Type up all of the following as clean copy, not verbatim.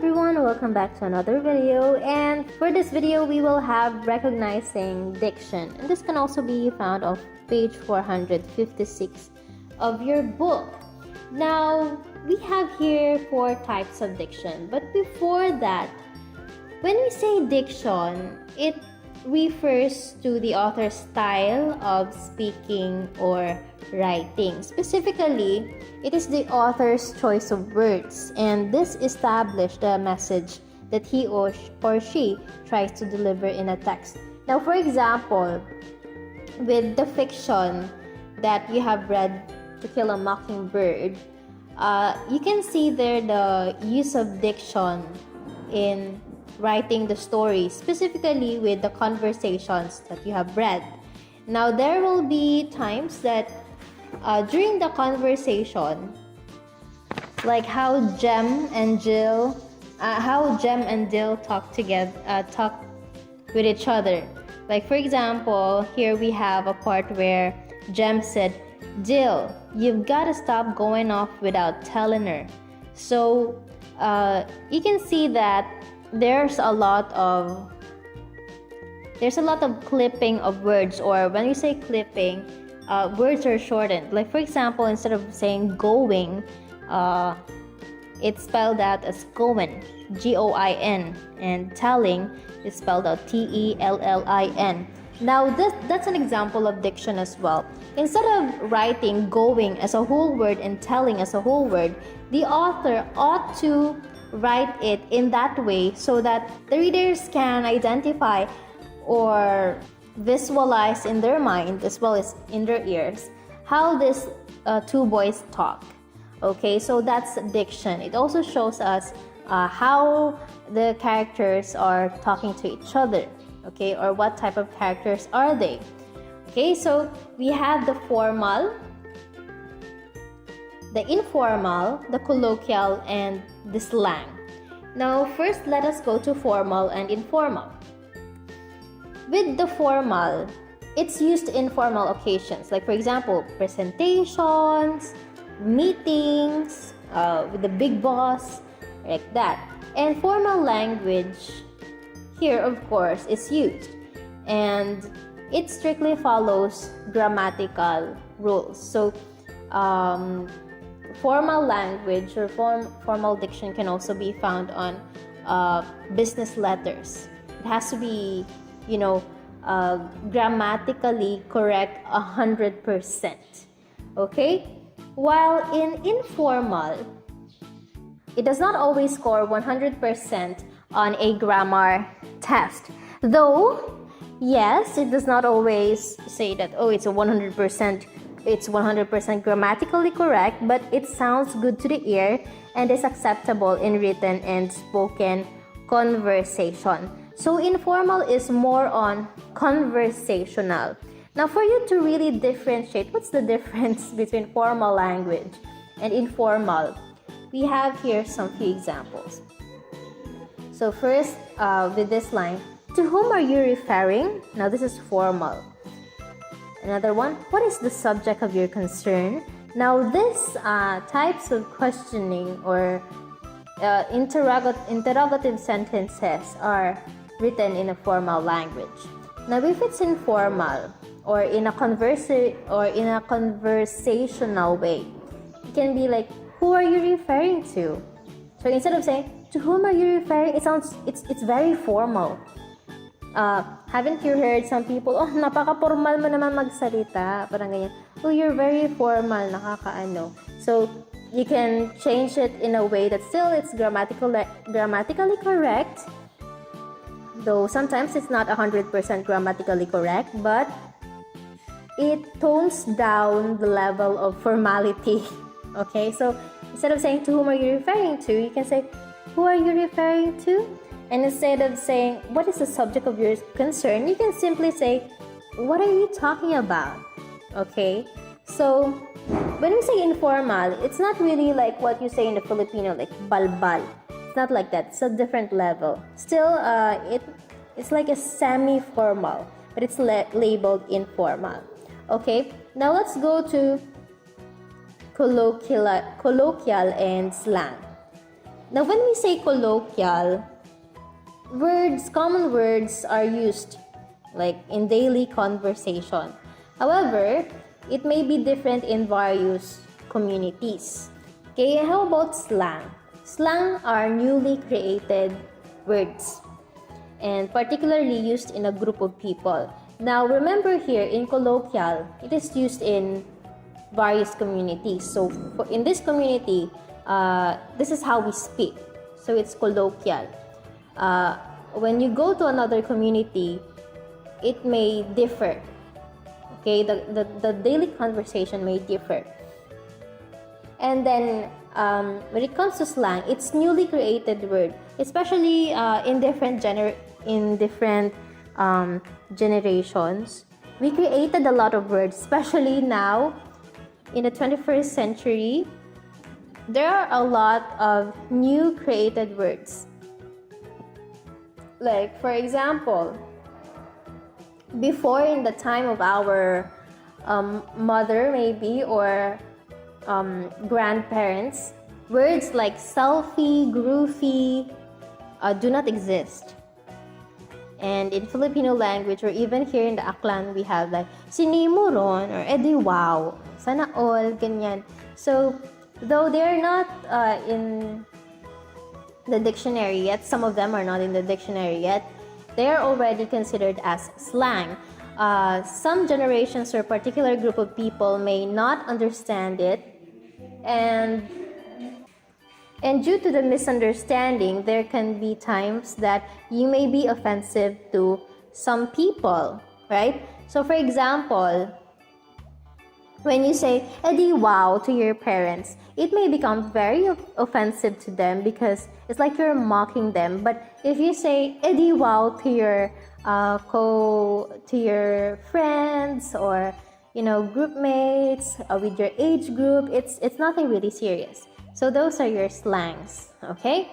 everyone, welcome back to another video, and for this video we will have recognizing diction, and this can also be found on page 456 of your book. Now we have here 4 types of diction, but before that, when we say diction, it refers to the author's style of speaking or writing. Specifically, it is the author's choice of words, and this establishes the message that he or she tries to deliver in a text. Now, for example, with the fiction that you have read, To Kill a Mockingbird, you can see there the use of diction in writing the story, specifically with the conversations that you have read. Now, there will be times that during the conversation, like how Jem and Jill talk with each other. Like, for example, here we have a part where Jem said, "Jill, you've got to stop going off without telling her." So you can see that there's a lot of clipping of words, or when you say clipping, words are shortened. Like, for example, instead of saying going, it's spelled out as goin, G-O-I-N, and telling is spelled out T-E-L-L-I-N. Now that's an example of diction as well. Instead of writing going as a whole word and telling as a whole word, the author ought to write it in that way so that the readers can identify or visualize in their mind as well as in their ears how these 2 boys talk. Okay, so that's diction. It also shows us how the characters are talking to each other, okay, or what type of characters are they. Okay, so we have the formal, the informal, the colloquial, and the slang. Now, first let us go to formal and informal. With the formal, it's used in formal occasions, like, for example, presentations, meetings, with the big boss, like that. And formal language here, of course, is used, and it strictly follows grammatical rules. So formal language or formal diction can also be found on business letters. It has to be, grammatically correct 100%. Okay? While in informal, it does not always score 100% on a grammar test. Though, yes, it does not always say that, it's 100% grammatically correct, but it sounds good to the ear and is acceptable in written and spoken conversation. So informal is more on conversational. Now, for you to really differentiate, what's the difference between formal language and informal? We have here some few examples. So first, with this line, "To whom are you referring?" Now, this is formal. Another one, "What is the subject of your concern?" Now, these types of questioning or interrogative sentences are written in a formal language. Now, if it's informal or in a conversational way, it can be like, "Who are you referring to?" So instead of saying, "To whom are you referring?" it's very formal. Haven't you heard some people, napaka-formal mo naman magsalita, parang ganyan. You're very formal, nakakaano. So you can change it in a way that still it's grammatically correct, though sometimes it's not 100% grammatically correct, but it tones down the level of formality. Okay, so instead of saying, "To whom are you referring to?" you can say, "Who are you referring to?" And instead of saying, "What is the subject of your concern?" you can simply say, "What are you talking about?" Okay, so when we say informal, it's not really like what you say in the Filipino, like balbal. It's not like that. It's a different level. Still, it's like a semi-formal, but it's labeled informal. Okay, now let's go to colloquial and slang. Now, when we say colloquial, common words are used like in daily conversation. However, it may be different in various communities. Okay, how about slang? Slang are newly created words and particularly used in a group of people. Now, remember here in colloquial, it is used in various communities. So, in this community, this is how we speak. So, it's colloquial. When you go to another community, it may differ. Okay, the daily conversation may differ. And then when it comes to slang, it's newly created word, especially in different generations. We created a lot of words, especially now in the 21st century. There are a lot of new created words. Like, for example, before, in the time of our mother maybe, or grandparents, words like selfie, groovy do not exist. And in Filipino language, or even here in the Aklan, we have like sinimuron or edi wow, sana all, ganyan. So, though they're not in the dictionary yet, some of them are not in the dictionary yet, they are already considered as slang. Some generations or particular group of people may not understand it, and due to the misunderstanding, there can be times that you may be offensive to some people, right? So, for example, when you say "edi wow" to your parents, it may become very offensive to them because it's like you're mocking them. But if you say "edi wow" to your friends, or group mates with your age group, it's nothing really serious. So those are your slangs, okay?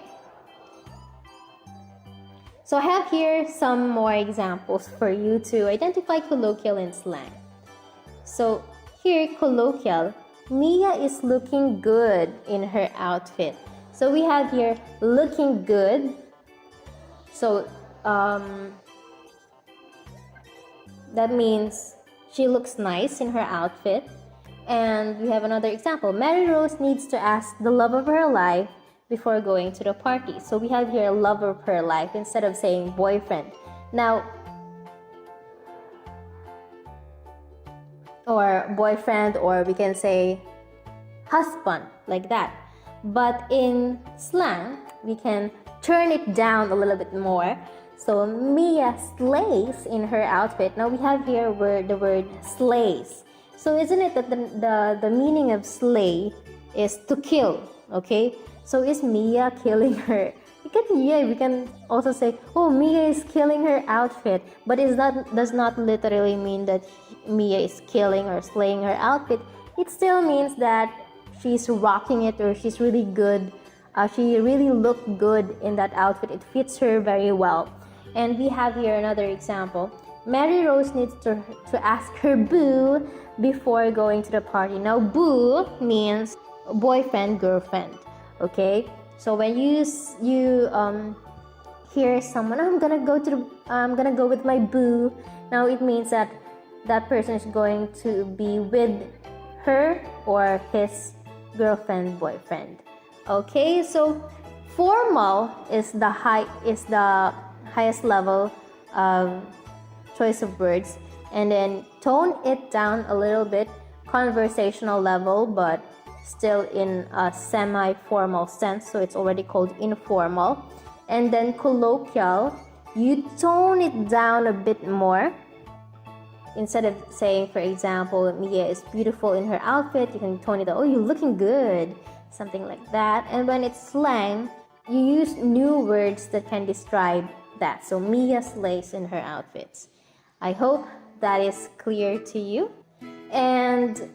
So I have here some more examples for you to identify colloquial and slang. So here, colloquial, Mia is looking good in her outfit. So we have here looking good. So that means she looks nice in her outfit. And we have another example. Mary Rose needs to ask the love of her life before going to the party. So we have here love of her life instead of saying boyfriend. Now, or boyfriend, or we can say husband, like that. But in slang, we can turn it down a little bit more. So Mia slays in her outfit. Now we have here the word slays. So isn't it that the meaning of slay is to kill, okay? So is Mia killing her? We can also say, oh, Mia is killing her outfit. But does not literally mean that Mia is killing or slaying her outfit. It still means that she's rocking it, or she's really good. She really looked good in that outfit. It fits her very well. And we have here another example. Mary Rose needs to ask her boo before going to the party. Now, boo means boyfriend, girlfriend. Okay, so when you hear someone, I'm gonna go with my boo. Now it means that person is going to be with her or his girlfriend, boyfriend. Okay, so formal is the highest level of choice of words, and then tone it down a little bit, conversational level, but still in a semi-formal sense, so it's already called informal. And then colloquial, you tone it down a bit more. Instead of saying, for example, Mia is beautiful in her outfit, you can tone it down, oh, you're looking good, something like that. And when it's slang, you use new words that can describe that. So Mia slays in her outfits. I hope that is clear to you. And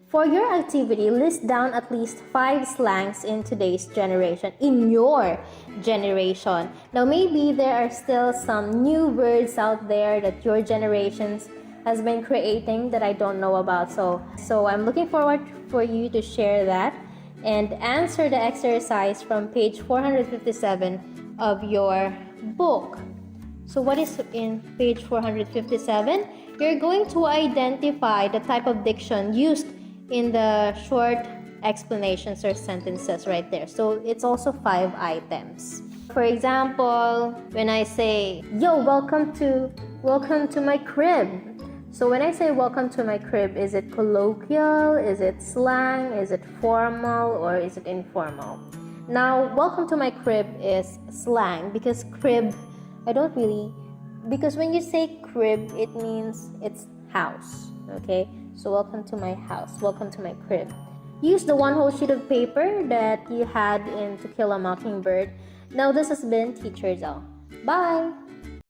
for your activity, list down at least 5 slangs in today's generation, in your generation. Now, maybe there are still some new words out there that your generations has been creating that I don't know about. So I'm looking forward for you to share that. and answer the exercise from page 457 of your book. So what is in page 457? You're going to identify the type of diction used in the short explanations or sentences right there. So it's also 5 items. For example, when I say, yo, welcome to my crib. So when I say welcome to my crib, is it colloquial? Is it slang? Is it formal? Or is it informal? Now, welcome to my crib is slang because crib, because when you say crib, it means it's house, okay? So welcome to my house, welcome to my crib. Use the one whole sheet of paper that you had in To Kill a Mockingbird. Now, this has been TeacherDel. Bye!